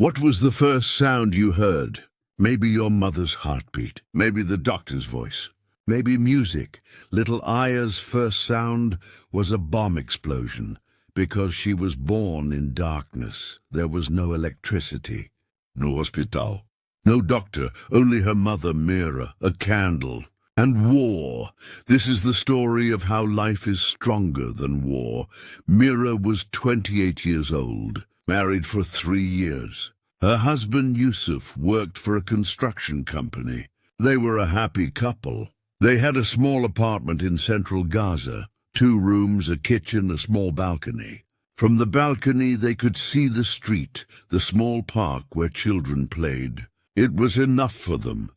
What was the first sound you heard? Maybe your mother's heartbeat, maybe the doctor's voice, maybe music. Little Aya's first sound was a bomb explosion, because she was born in darkness. There was no electricity, no hospital, no doctor, only her mother Mira, a candle, and war. This is the story of how life is stronger than war. Mira was 28 years old, married for 3 years. Her husband Yusuf worked for a construction company. They were a happy couple. They had a small apartment in central Gaza, 2 rooms, a kitchen, a small balcony. From the balcony they could see the street, the small park where children played. It was enough for them.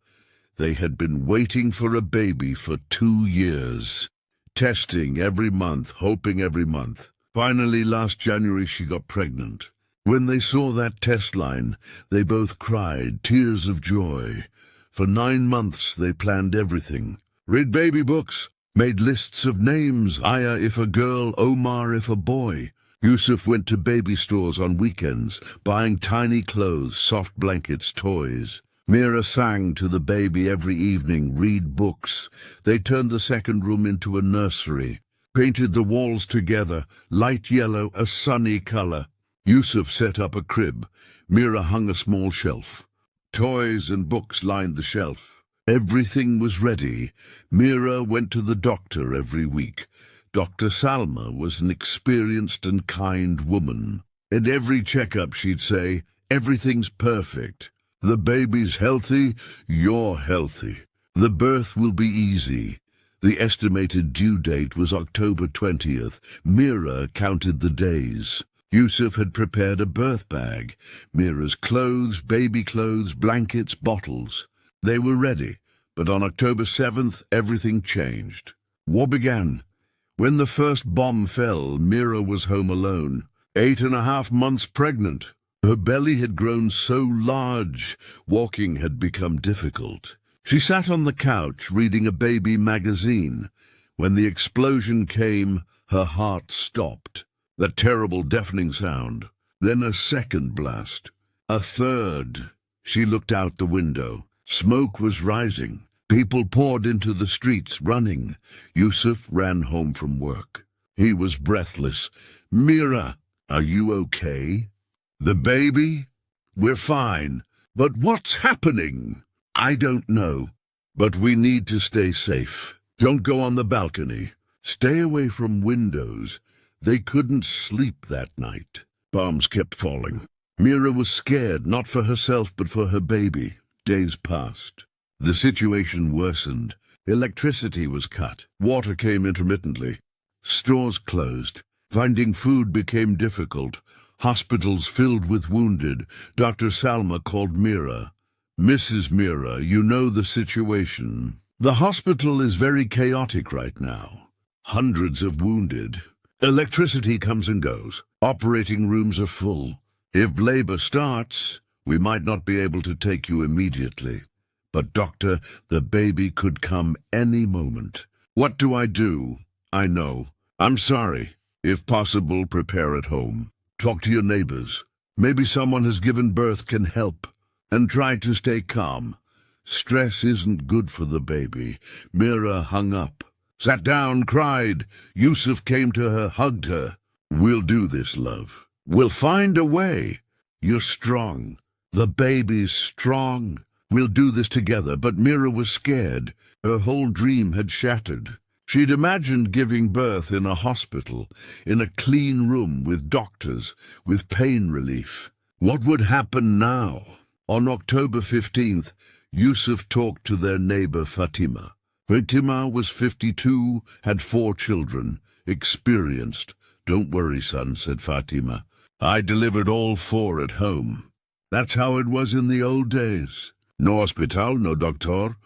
They had been waiting for a baby for 2 years, testing every month, hoping every month. Finally, last January, she got pregnant. When they saw that test line, they both cried, tears of joy. For 9 months they planned everything. Read baby books, made lists of names, Aya if a girl, Omar if a boy. Yusuf went to baby stores on weekends, buying tiny clothes, soft blankets, toys. Mira sang to the baby every evening, read books. They turned the second room into a nursery, painted the walls together, light yellow, a sunny color. Yusuf set up a crib. Mira hung a small shelf. Toys and books lined the shelf. Everything was ready. Mira went to the doctor every week. Dr. Salma was an experienced and kind woman. At every checkup she'd say, "Everything's perfect. The baby's healthy, you're healthy. The birth will be easy." The estimated due date was October 20th. Mira counted the days. Yusuf had prepared a birth bag. Mira's clothes, baby clothes, blankets, bottles. They were ready, but on October 7th, everything changed. War began. When the first bomb fell, Mira was home alone, 8.5 months pregnant. Her belly had grown so large, walking had become difficult. She sat on the couch reading a baby magazine. When the explosion came, her heart stopped. That terrible deafening sound. Then a second blast. A third. She looked out the window. Smoke was rising. People poured into the streets, running. Yusuf ran home from work. He was breathless. "Mira, are you okay? The baby? We're fine. But what's happening?" "I don't know. But we need to stay safe. Don't go on the balcony. Stay away from windows." They couldn't sleep that night. Bombs kept falling. Mira was scared, not for herself but for her baby. Days passed. The situation worsened. Electricity was cut. Water came intermittently. Stores closed. Finding food became difficult. Hospitals filled with wounded. Dr. Salma called Mira. "Mrs. Mira, you know the situation. The hospital is very chaotic right now. Hundreds of wounded. Electricity comes and goes. Operating rooms are full. If labor starts, we might not be able to take you immediately. But, doctor, the baby could come any moment. What do I do? I know. I'm sorry. If possible, prepare at home. Talk to your neighbors. Maybe someone has given birth can help. And try to stay calm. Stress isn't good for the baby." Mira hung up. Sat down, cried. Yusuf came to her, hugged her. "We'll do this, love. We'll find a way. You're strong. The baby's strong. We'll do this together." But Mira was scared. Her whole dream had shattered. She'd imagined giving birth in a hospital, in a clean room with doctors, with pain relief. What would happen now? On October 15th, Yusuf talked to their neighbor Fatima. Fatima was 52, had 4 children, experienced. "Don't worry, son," said Fatima. "I delivered all 4 at home. That's how it was in the old days. No hospital, no doctor.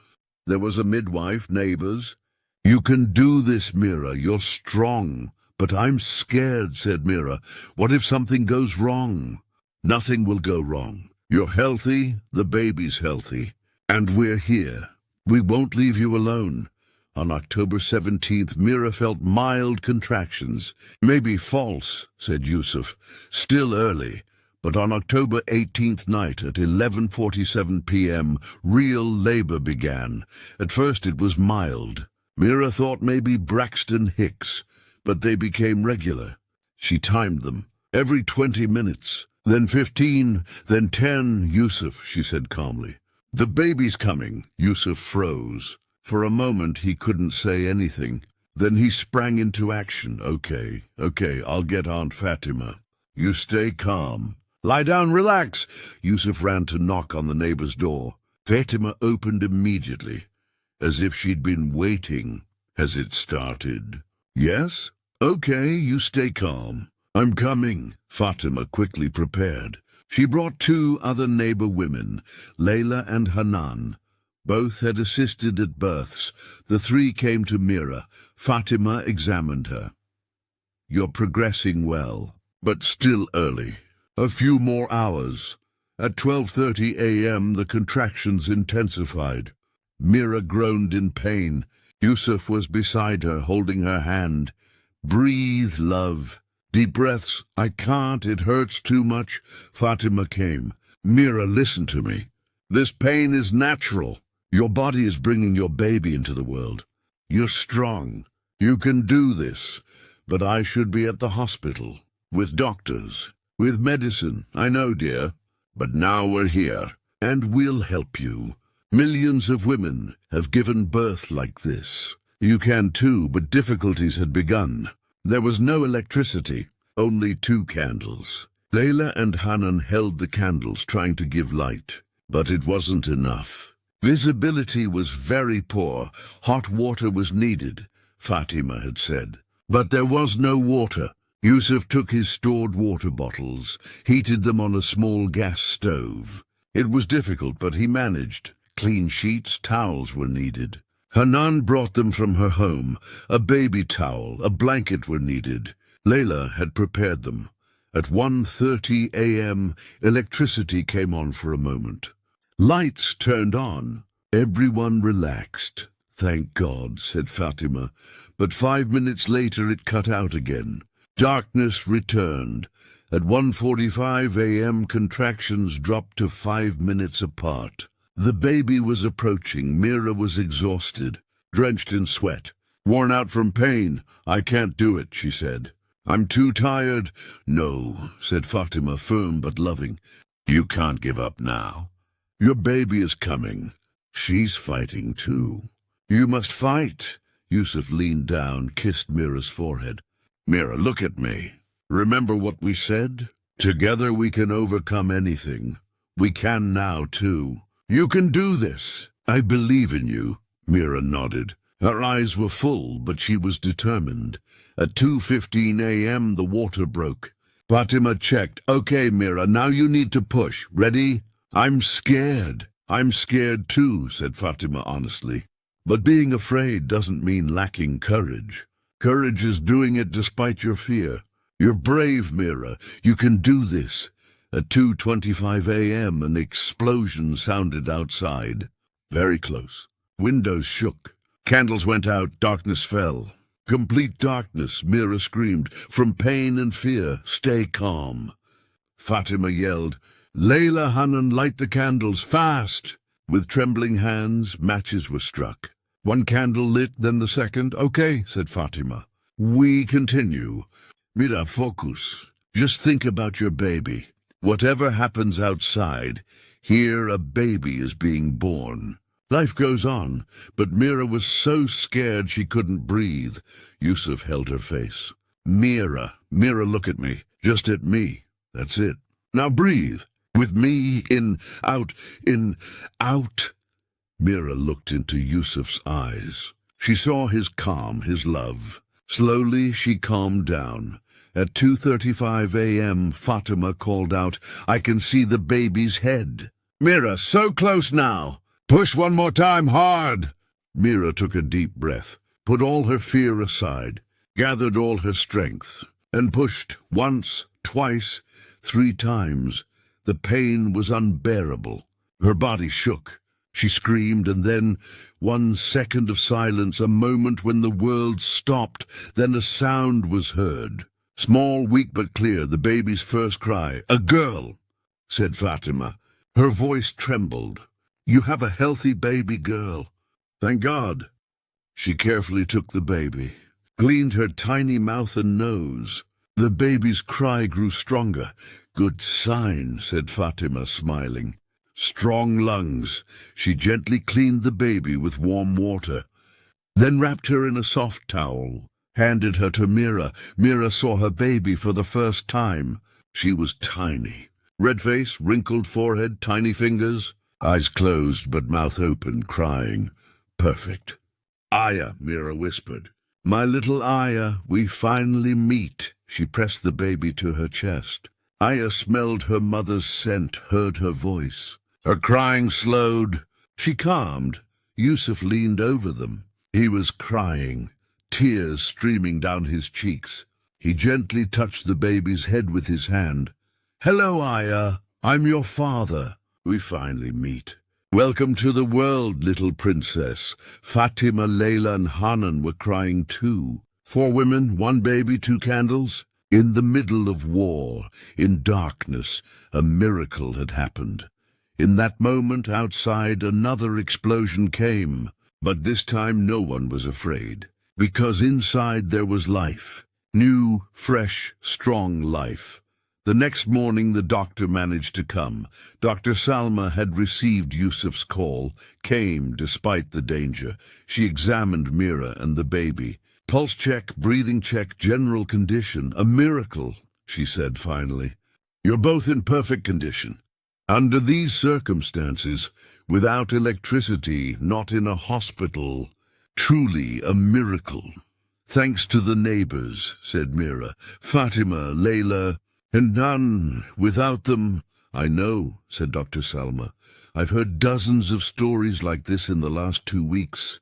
There was a midwife, neighbors. You can do this, Mira. You're strong." "But I'm scared," said Mira. "What if something goes wrong?" "Nothing will go wrong. You're healthy, the baby's healthy, and we're here. We won't leave you alone." On October 17th, Mira felt mild contractions. "Maybe false," said Yusuf. "Still early, But on October 18th night at 11:47 p.m., real labor began. At first it was mild. Mira thought maybe Braxton Hicks, but they became regular. She timed them. Every 20 minutes. Then 15, then 10. Yusuf, she said calmly. The baby's coming. Yusuf froze. For a moment he couldn't say anything. Then he sprang into action. Okay, I'll get Aunt Fatima. You stay calm. Lie down, relax. Yusuf ran to knock on the neighbor's door. Fatima opened immediately, as if she'd been waiting. Has it started? Yes? Okay, you stay calm. I'm coming. Fatima quickly prepared. She brought 2 other neighbor women, Layla and Hanan. Both had assisted at births. The 3 came to Mira. Fatima examined her. You're progressing well, but still early. A few more hours. At 12:30 a.m. the contractions intensified. Mira groaned in pain. Yusuf was beside her, holding her hand. Breathe, love. Deep breaths. I can't, it hurts too much. Fatima came. Mira, listen to me. This pain is natural. Your body is bringing your baby into the world. You're strong. You can do this. But I should be at the hospital, with doctors, with medicine. I know, dear. But now we're here, and we'll help you. Millions of women have given birth like this. You can too, but difficulties had begun. There was no electricity, only 2 candles. Layla and Hanan held the candles, trying to give light. But it wasn't enough. Visibility was very poor. Hot water was needed, Fatima had said. But there was no water. Yusuf took his stored water bottles, heated them on a small gas stove. It was difficult, but he managed. Clean sheets, towels were needed. Hanan brought them from her home. A baby towel, a blanket were needed. Layla had prepared them. At 1:30 a.m., electricity came on for a moment. Lights turned on. Everyone relaxed. Thank God, said Fatima. But 5 minutes later it cut out again. Darkness returned. At 1:45 a.m., contractions dropped to 5 minutes apart. The baby was approaching. Mira was exhausted, drenched in sweat, worn out from pain. I can't do it, she said. I'm too tired. No, said Fatima, firm but loving. You can't give up now. Your baby is coming. She's fighting too. You must fight. Yusuf leaned down, kissed Mira's forehead. Mira, look at me. Remember what we said? Together we can overcome anything. We can now too. You can do this. I believe in you. Mira nodded. Her eyes were full, but she was determined. At 2:15 a.m. the water broke. Fatima checked. Okay, Mira, now you need to push. Ready? I'm scared. I'm scared too, said Fatima honestly. But being afraid doesn't mean lacking courage. Courage is doing it despite your fear. You're brave, Mira. You can do this. At 2:25 a.m. an explosion sounded outside. Very close. Windows shook. Candles went out. Darkness fell. Complete darkness, Mira screamed. From pain and fear, stay calm. Fatima yelled, Layla, Hanan, light the candles, fast! With trembling hands, matches were struck. One candle lit, then the second. Okay, said Fatima. We continue. Mira, focus. Just think about your baby. Whatever happens outside, here a baby is being born. Life goes on, but Mira was so scared she couldn't breathe. Yusuf held her face. Mira, look at me. Just at me. That's it. Now breathe. With me, in, out, in, out. Mira looked into Yusuf's eyes. She saw his calm, his love. Slowly she calmed down. At 2:35 a.m., Fatima called out, I can see the baby's head. Mira, so close now. Push one more time, hard. Mira took a deep breath, put all her fear aside, gathered all her strength, and pushed once, twice, 3 times. The pain was unbearable. Her body shook. She screamed, and then 1 second of silence, a moment when the world stopped. Then a sound was heard. Small, weak but clear, the baby's first cry. "A girl," said Fatima. Her voice trembled. "You have a healthy baby girl." "Thank God." She carefully took the baby, cleaned her tiny mouth and nose. The baby's cry grew stronger. "Good sign," said Fatima, smiling. "Strong lungs." She gently cleaned the baby with warm water, then wrapped her in a soft towel, handed her to Mira. Mira saw her baby for the first time. She was tiny. Red face, wrinkled forehead, tiny fingers, eyes closed but mouth open, crying. "Perfect." "Aya," Mira whispered. "My little Aya, we finally meet." She pressed the baby to her chest. Aya smelled her mother's scent, heard her voice. Her crying slowed. She calmed. Yusuf leaned over them. He was crying, tears streaming down his cheeks. He gently touched the baby's head with his hand. "Hello, Aya. I'm your father. We finally meet." "Welcome to the world, little princess." Fatima, Layla, and Hanan were crying too. 4 women, 1 baby, 2 candles. In the middle of war, in darkness, a miracle had happened. In that moment outside, another explosion came. But this time no one was afraid, because inside there was life. New, fresh, strong life. The next morning the doctor managed to come. Dr. Salma had received Yusuf's call, came despite the danger. She examined Mira and the baby. "Pulse check, breathing check, general condition. A miracle," she said finally. "You're both in perfect condition. Under these circumstances, without electricity, not in a hospital, truly a miracle." "Thanks to the neighbors," said Mira. "Fatima, Layla, and none without them." "I know," said Dr. Salma. "I've heard dozens of stories like this in the last 2 weeks.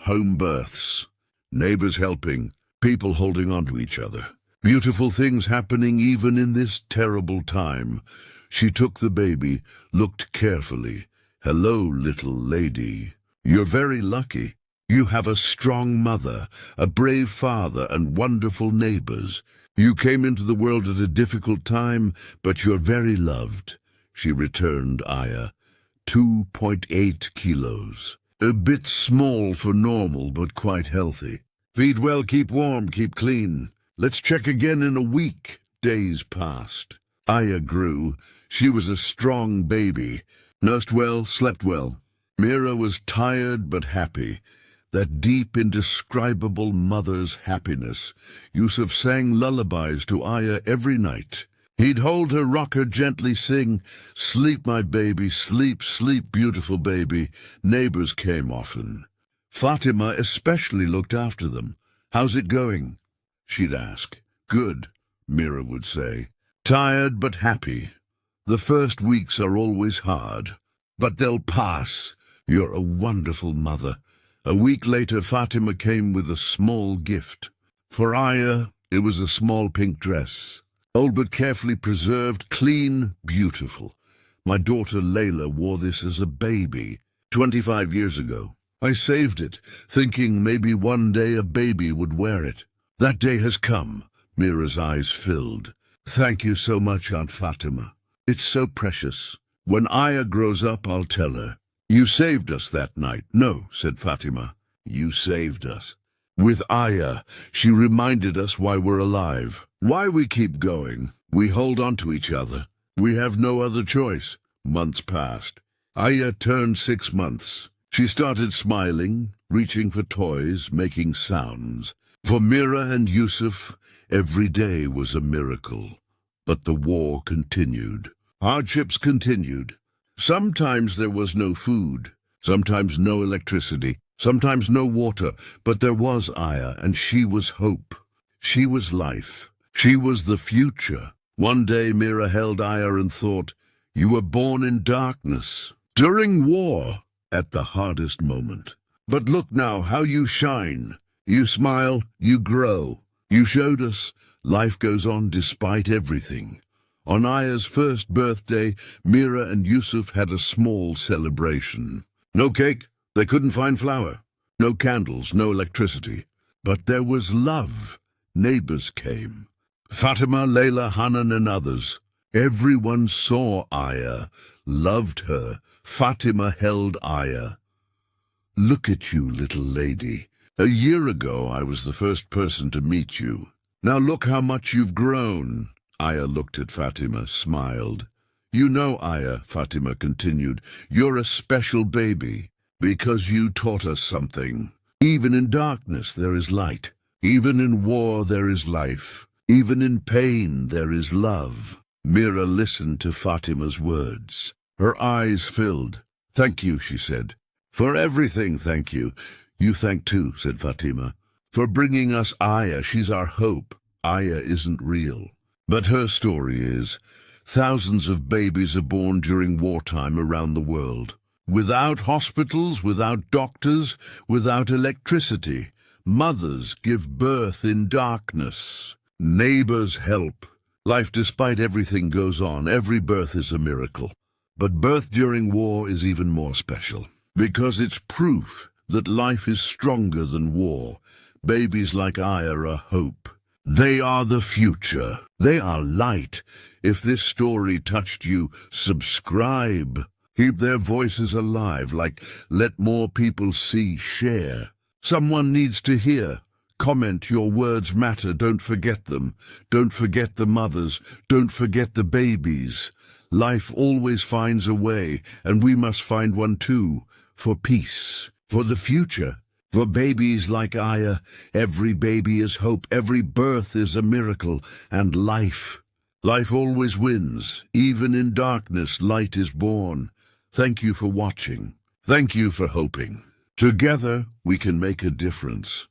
Home births, neighbors helping, people holding on to each other. Beautiful things happening even in this terrible time." She took the baby, looked carefully. "Hello, little lady. You're very lucky. You have a strong mother, a brave father, and wonderful neighbors. You came into the world at a difficult time, but you're very loved." She returned Aya. 2.8 kilos. A bit small for normal, but quite healthy. "Feed well, keep warm, keep clean. Let's check again in a week." Days passed. Aya grew. She was a strong baby. Nursed well, slept well. Mira was tired but happy. That deep, indescribable mother's happiness. Yusuf sang lullabies to Aya every night. He'd hold her, rock her, gently sing, "Sleep, my baby, sleep, sleep, beautiful baby." Neighbors came often. Fatima especially looked after them. "How's it going?" she'd ask. "Good," Mira would say. "Tired but happy. The first weeks are always hard, but they'll pass. You're a wonderful mother." A week later, Fatima came with a small gift. For Aya, it was a small pink dress. Old but carefully preserved, clean, beautiful. "My daughter Layla wore this as a baby 25 years ago. I saved it, thinking maybe one day a baby would wear it. That day has come." Mira's eyes filled. "Thank you so much, Aunt Fatima. It's so precious. When Aya grows up, I'll tell her." "You saved us that night." "No," said Fatima. "You saved us." With Aya, she reminded us why we're alive, why we keep going. We hold on to each other. We have no other choice. Months passed. Aya turned 6 months. She started smiling, reaching for toys, making sounds. For Mira and Yusuf, every day was a miracle. But the war continued. Hardships continued. Sometimes there was no food, sometimes no electricity, sometimes no water, but there was Aya, and she was hope. She was life. She was the future. One day Mira held Aya and thought, "You were born in darkness, during war, at the hardest moment. But look now how you shine. You smile, you grow. You showed us life goes on despite everything." On Aya's first birthday, Mira and Yusuf had a small celebration. No cake, they couldn't find flour. No candles, no electricity. But there was love. Neighbors came. Fatima, Layla, Hanan and others. Everyone saw Aya, loved her. Fatima held Aya. Look at you, little lady. A year ago I was the first person to meet you. Now look how much you've grown. Aya looked at Fatima, smiled. You know, Aya, Fatima continued, you're a special baby, because you taught us something. Even in darkness there is light. Even in war there is life. Even in pain there is love. Mira listened to Fatima's words. Her eyes filled. Thank you, she said. For everything, thank you. You thank too, said Fatima. For bringing us Aya, she's our hope. Aya isn't real. But her story is. Thousands of babies are born during wartime around the world. Without hospitals, without doctors, without electricity. Mothers give birth in darkness. Neighbors help. Life, despite everything, goes on. Every birth is a miracle. But birth during war is even more special, because it's proof that life is stronger than war. Babies like Aya are hope. They are the future. They are light. If this story touched you, subscribe. Keep their voices alive, like let more people see, share. Someone needs to hear. Comment, your words matter, don't forget them. Don't forget the mothers, don't forget the babies. Life always finds a way, and we must find one too, for peace, for the future. For babies like Aya, every baby is hope, every birth is a miracle, and life. Life always wins. Even in darkness, light is born. Thank you for watching. Thank you for hoping. Together, we can make a difference.